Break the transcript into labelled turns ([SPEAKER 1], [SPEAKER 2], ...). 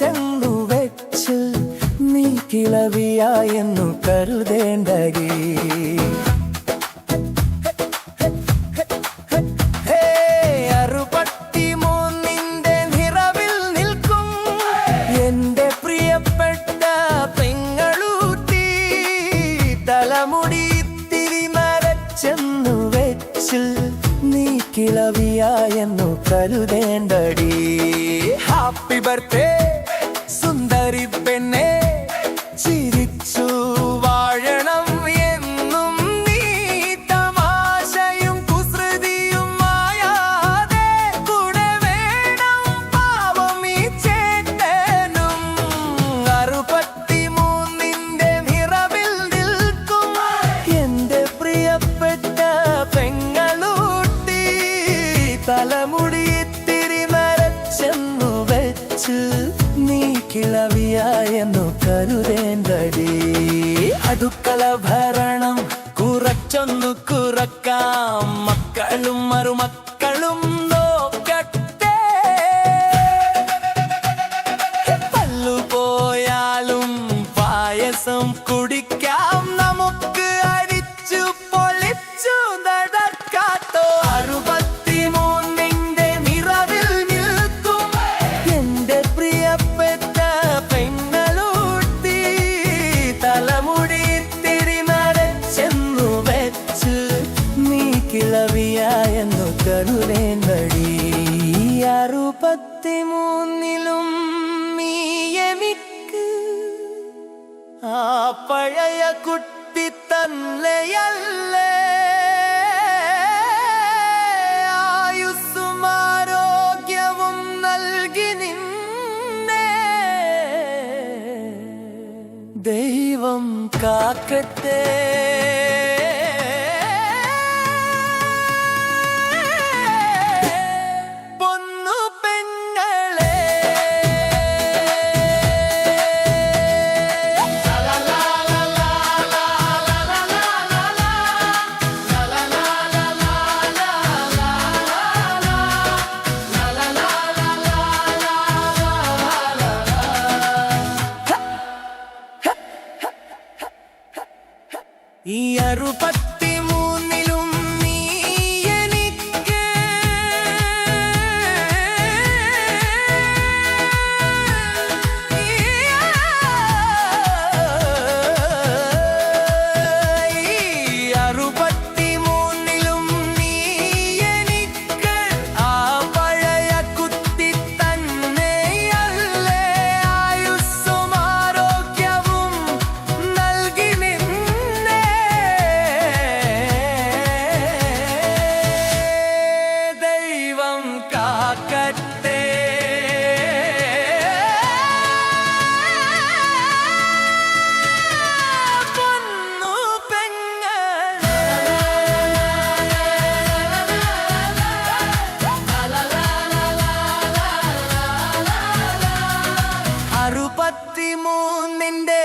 [SPEAKER 1] ചെന്നു വെച്ച് നീ കിളവിയായെന്നു കരുതേണ്ടകേ. അറുപത്തിമൂന്നിന്റെ നിറവിൽ നിൽക്കും എന്റെ പ്രിയപ്പെട്ട പെങ്ങളൂട്ടി, തലമുടി ഇത്തിരി നരച്ചെന്നു വെച്ച് നീ കിളവിയായെന്നു കരുതേണ്ടടി. ഹാപ്പി ബർത്ത്ഡേ സുന്ദരി പെണ്ണെ, ചിരിച്ചു വാഴണം എന്നും നീ, തമാശയും കുസൃതിയും മായാതെ കൂടെ വേണം പാവം ഈ ചേട്ടനും. അറുപത്തിമൂന്നിന്റെ നിറവിൽ നിൽക്കും എന്റെ പ്രിയപ്പെട്ട പെങ്ങളൂട്ടി, തലമുടി ഇത്തിരി നരച്ചെന്നു വെച്ച് നീ കിളവിയായെന്നു കരുതേണ്ടടി. അടുക്കള ഭരണം കുറച്ചൊന്നു കുറക്കാം, മക്കളും മരുമക്കളും നോക്കട്ടെ. പല്ലു പോയാലും പായസം കുടിക്കാം, നമുക്ക് അരിച്ചു പൊളിച്ചു നടക്കാത്തോ. അറുപത്തിമൂന്നിന്റെ നിറവിൽ നിൽക്കും എന്റെ പ്രിയപ്പെട്ട പെങ്ങളൂട്ടി, തലമുടി ഇത്തിരി നരച്ചെന്നു വെച്ച് നീ കിളവിയായെന്നു കരുതേണ്ടടി. അറുപത്തിമൂന്നിലും നീ എനിക്ക് ആ പഴയ കുട്ടി തന്നെയല്ലേ. ആയുസ്സും ആരോഗ്യവും നൽകി നിന്നെ ദൈവം കാക്കട്ടെ. പൊന്നു പെങ്ങളെ, ഈ അറുപത്തിമൂന്നിലും നീ എനിക്ക് അറുപത്തിമൂന്നിലും നീ എനിക്ക് ആ പഴയ കുട്ടി തന്നെയല്ലേ. ആയുസ്സും ആരോഗ്യവും നൽകി നിന്നെ ദൈവം കാക്കട്ടെ. പൊന്നു പെങ്ങളെ, അറുപത്തിമൂന്നിന്റെ